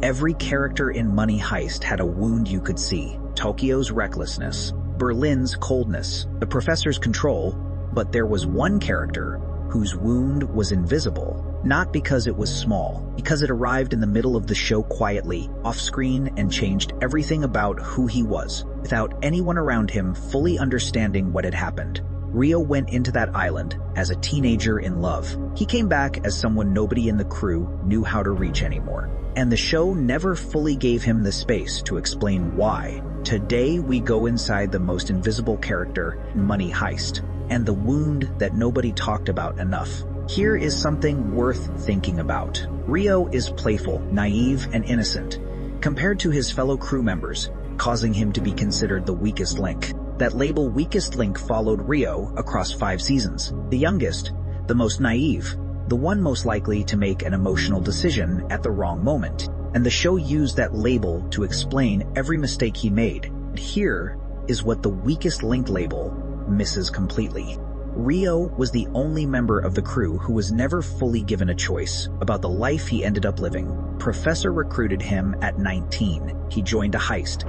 Every character in Money Heist had a wound you could see. Tokyo's recklessness, Berlin's coldness, the professor's control, but there was one character whose wound was invisible. Not because it was small, because it arrived in the middle of the show quietly, off-screen, and changed everything about who he was, without anyone around him fully understanding what had happened. Rio went into that island as a teenager in love. He came back as someone nobody in the crew knew how to reach anymore. And the show never fully gave him the space to explain why. Today we go inside the most invisible character in Money Heist, and the wound that nobody talked about enough. Here is something worth thinking about. Rio is playful, naive, and innocent, compared to his fellow crew members, causing him to be considered the weakest link. That label weakest link followed Rio across 5 seasons. The youngest, the most naive, the one most likely to make an emotional decision at the wrong moment. And the show used that label to explain every mistake he made. And here is what the weakest link label misses completely. Rio was the only member of the crew who was never fully given a choice about the life he ended up living. Professor recruited him at 19. He joined a heist.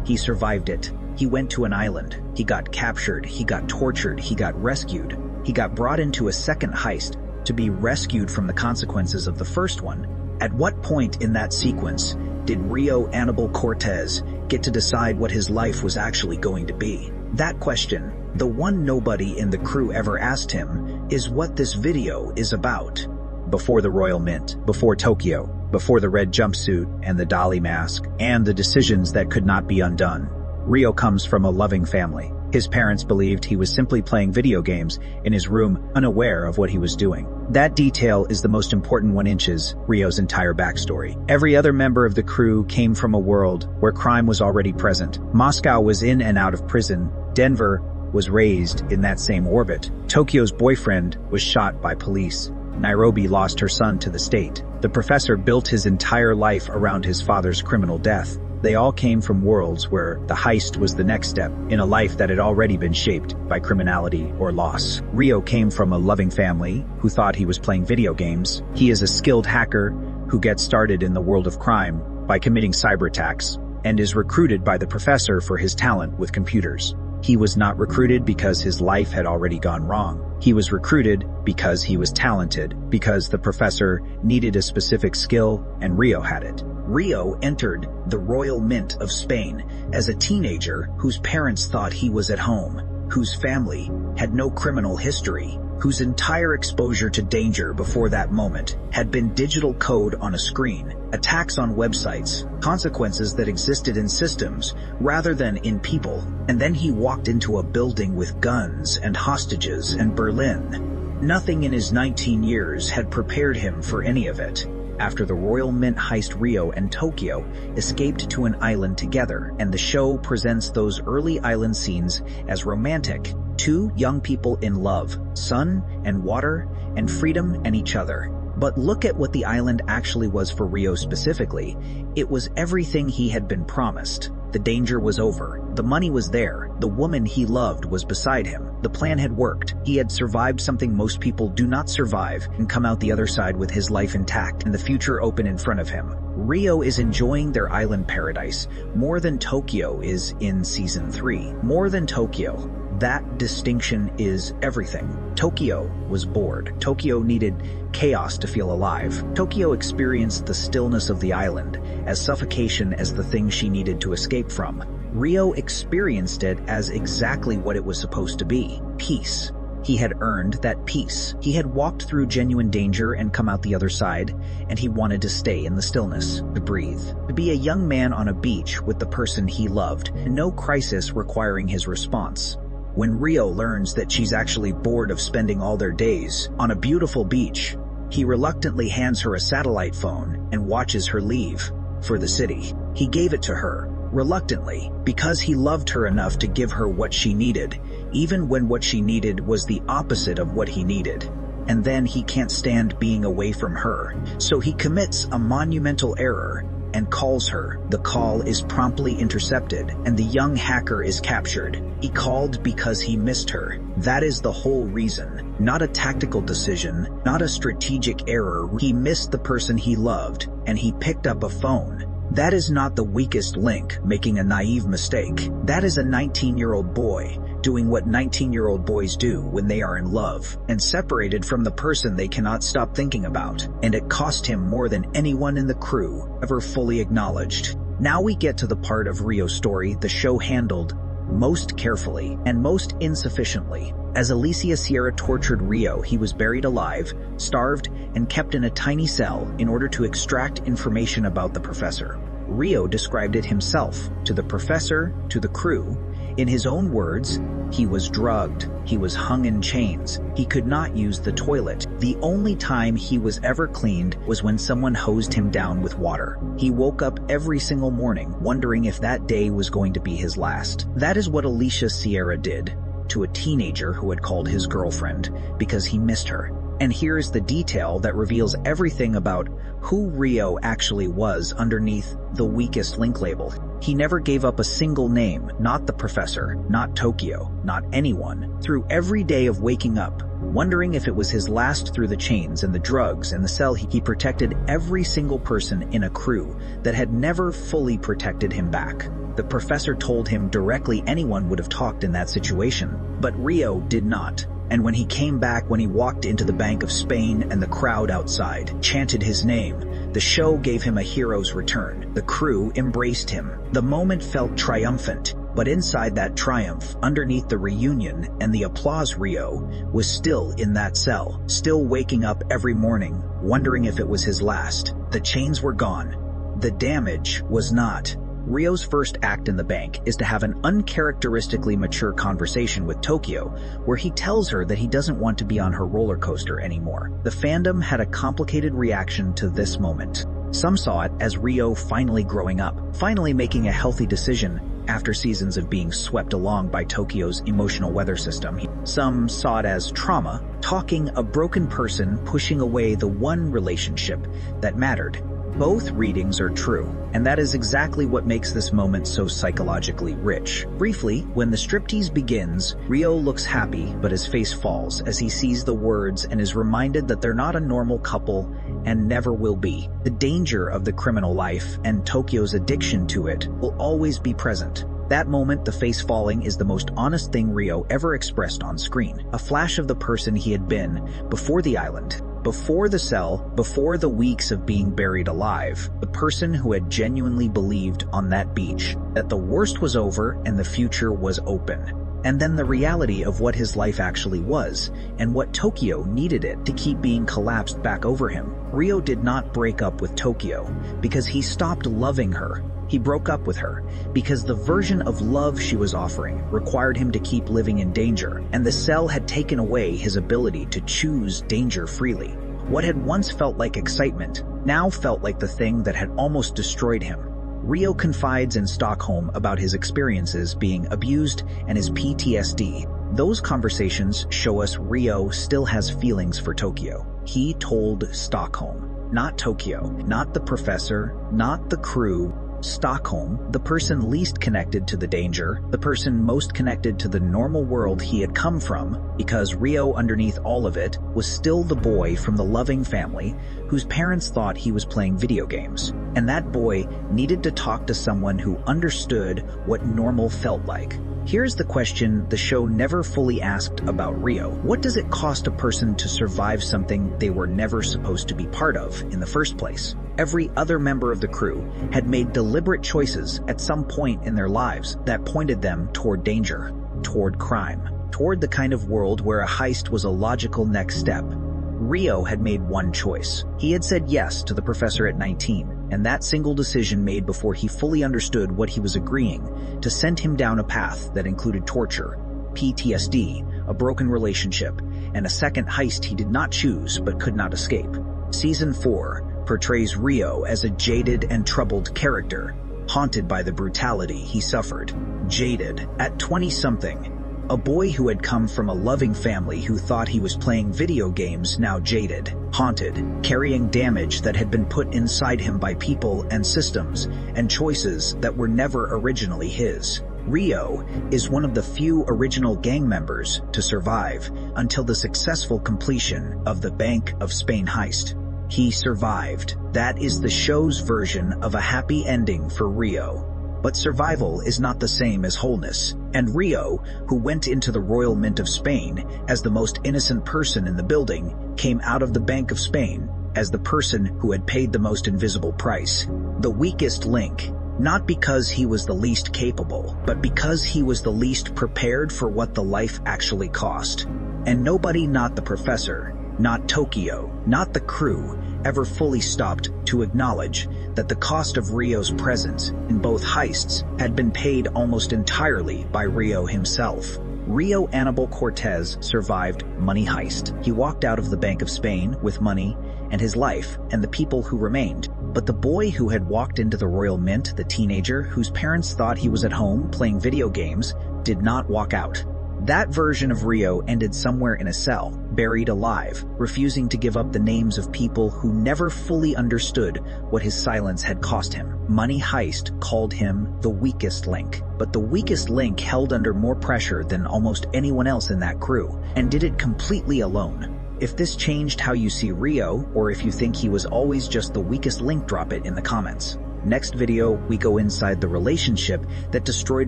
He survived it. He went to an island. He got captured. He got tortured. He got rescued. He got brought into a second heist to be rescued from the consequences of the first one. At what point in that sequence did Rio Aníbal Cortés get to decide what his life was actually going to be? That question, the one nobody in the crew ever asked him, is what this video is about. Before the Royal Mint, before Tokyo, before the red jumpsuit and the dolly mask, and the decisions that could not be undone, Rio comes from a loving family. His parents believed he was simply playing video games in his room, unaware of what he was doing. That detail is the most important 1 inches Rio's entire backstory. Every other member of the crew came from a world where crime was already present. Moscow was in and out of prison. Denver was raised in that same orbit. Tokyo's boyfriend was shot by police. Nairobi lost her son to the state. The professor built his entire life around his father's criminal death. They all came from worlds where the heist was the next step in a life that had already been shaped by criminality or loss. Rio came from a loving family who thought he was playing video games. He is a skilled hacker who gets started in the world of crime by committing cyber attacks and is recruited by the professor for his talent with computers. He was not recruited because his life had already gone wrong. He was recruited because he was talented, because the professor needed a specific skill and Rio had it. Rio entered the Royal Mint of Spain as a teenager whose parents thought he was at home, whose family had no criminal history, whose entire exposure to danger before that moment had been digital code on a screen, attacks on websites, consequences that existed in systems rather than in people. And then he walked into a building with guns and hostages and Berlin. Nothing in his 19 years had prepared him for any of it. After the Royal Mint heist, Rio and Tokyo escaped to an island together, and the show presents those early island scenes as romantic. 2 young people in love, sun and water and freedom and each other. But look at what the island actually was for Rio specifically. It was everything he had been promised. The danger was over. The money was there. The woman he loved was beside him. The plan had worked. He had survived something most people do not survive and come out the other side with his life intact and the future open in front of him. Rio is enjoying their island paradise more than Tokyo is in season 3. More than Tokyo. That distinction is everything. Tokyo was bored. Tokyo needed chaos to feel alive. Tokyo experienced the stillness of the island as suffocation as the thing she needed to escape from. Rio experienced it as exactly what it was supposed to be: peace. He had earned that peace. He had walked through genuine danger and come out the other side, and he wanted to stay in the stillness, to breathe, to be a young man on a beach with the person he loved, and no crisis requiring his response. When Rio learns that she's actually bored of spending all their days on a beautiful beach, he reluctantly hands her a satellite phone and watches her leave for the city. He gave it to her, reluctantly, because he loved her enough to give her what she needed, even when what she needed was the opposite of what he needed. And then he can't stand being away from her, so he commits a monumental error and calls her. The call is promptly intercepted, and the young hacker is captured. He called because he missed her. That is the whole reason. Not a tactical decision, not a strategic error. He missed the person he loved, and he picked up a phone. That is not the weakest link making a naive mistake. That is a 19-year-old boy doing what 19-year-old boys do when they are in love and separated from the person they cannot stop thinking about. And it cost him more than anyone in the crew ever fully acknowledged. Now we get to the part of Rio's story the show handled most carefully and most insufficiently. As Alicia Sierra tortured Rio, he was buried alive, starved, and kept in a tiny cell in order to extract information about the professor. Rio described it himself to the professor, to the crew. In his own words, he was drugged, he was hung in chains, he could not use the toilet. The only time he was ever cleaned was when someone hosed him down with water. He woke up every single morning wondering if that day was going to be his last. That is what Alicia Sierra did to a teenager who had called his girlfriend because he missed her. And here's the detail that reveals everything about who Rio actually was underneath the weakest link label. He never gave up a single name, not the professor, not Tokyo, not anyone. Through every day of waking up, wondering if it was his last through the chains and the drugs and the cell, he protected every single person in a crew that had never fully protected him back. The professor told him directly anyone would have talked in that situation, but Rio did not. And when he came back, when he walked into the Bank of Spain and the crowd outside chanted his name, the show gave him a hero's return. The crew embraced him. The moment felt triumphant, but inside that triumph, underneath the reunion and the applause, Rio was still in that cell, still waking up every morning, wondering if it was his last. The chains were gone. The damage was not. Rio's first act in the bank is to have an uncharacteristically mature conversation with Tokyo, where he tells her that he doesn't want to be on her roller coaster anymore. The fandom had a complicated reaction to this moment. Some saw it as Rio finally growing up, finally making a healthy decision after seasons of being swept along by Tokyo's emotional weather system. Some saw it as trauma, talking a broken person pushing away the one relationship that mattered. Both readings are true, and that is exactly what makes this moment so psychologically rich. Briefly, when the striptease begins, Rio looks happy, but his face falls as he sees the words and is reminded that they're not a normal couple and never will be. The danger of the criminal life and Tokyo's addiction to it will always be present. That moment, the face falling, is the most honest thing Rio ever expressed on screen. A flash of the person he had been before the island, before the cell, before the weeks of being buried alive, the person who had genuinely believed on that beach that the worst was over and the future was open. And then the reality of what his life actually was, and what Tokyo needed it to keep being collapsed back over him. Rio did not break up with Tokyo because he stopped loving her. He broke up with her because the version of love she was offering required him to keep living in danger, and the cell had taken away his ability to choose danger freely. What had once felt like excitement now felt like the thing that had almost destroyed him. Rio confides in Stockholm about his experiences being abused and his PTSD. Those conversations show us Rio still has feelings for Tokyo. He told Stockholm, not Tokyo, not the professor, not the crew. Stockholm, the person least connected to the danger, the person most connected to the normal world he had come from, because Rio, underneath all of it, was still the boy from the loving family whose parents thought he was playing video games. And that boy needed to talk to someone who understood what normal felt like. Here's the question the show never fully asked about Rio. What does it cost a person to survive something they were never supposed to be part of in the first place? Every other member of the crew had made deliberate choices at some point in their lives that pointed them toward danger, toward crime, toward the kind of world where a heist was a logical next step. Rio had made one choice. He had said yes to the professor at 19, and that single decision made before he fully understood what he was agreeing to sent him down a path that included torture, PTSD, a broken relationship, and a second heist he did not choose but could not escape. Season 4 portrays Rio as a jaded and troubled character, haunted by the brutality he suffered. Jaded. At 20-something, a boy who had come from a loving family who thought he was playing video games, now jaded, haunted, carrying damage that had been put inside him by people and systems and choices that were never originally his. Rio is one of the few original gang members to survive until the successful completion of the Bank of Spain heist. He survived. That is the show's version of a happy ending for Rio. But survival is not the same as wholeness, and Rio, who went into the Royal Mint of Spain as the most innocent person in the building, came out of the Bank of Spain as the person who had paid the most invisible price. The weakest link, not because he was the least capable, but because he was the least prepared for what the life actually cost. And nobody, not the professor, not Tokyo, not the crew, ever fully stopped to acknowledge that the cost of Rio's presence in both heists had been paid almost entirely by Rio himself. Rio Aníbal Cortés survived Money Heist. He walked out of the Bank of Spain with money and his life and the people who remained. But the boy who had walked into the Royal Mint, the teenager whose parents thought he was at home playing video games, did not walk out. That version of Rio ended somewhere in a cell, buried alive, refusing to give up the names of people who never fully understood what his silence had cost him. Money Heist called him the weakest link. But the weakest link held under more pressure than almost anyone else in that crew, and did it completely alone. If this changed how you see Rio, or if you think he was always just the weakest link, drop it in the comments. Next video, we go inside the relationship that destroyed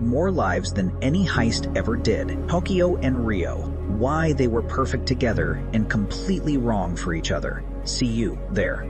more lives than any heist ever did. Tokyo and Rio. Why they were perfect together and completely wrong for each other. See you there.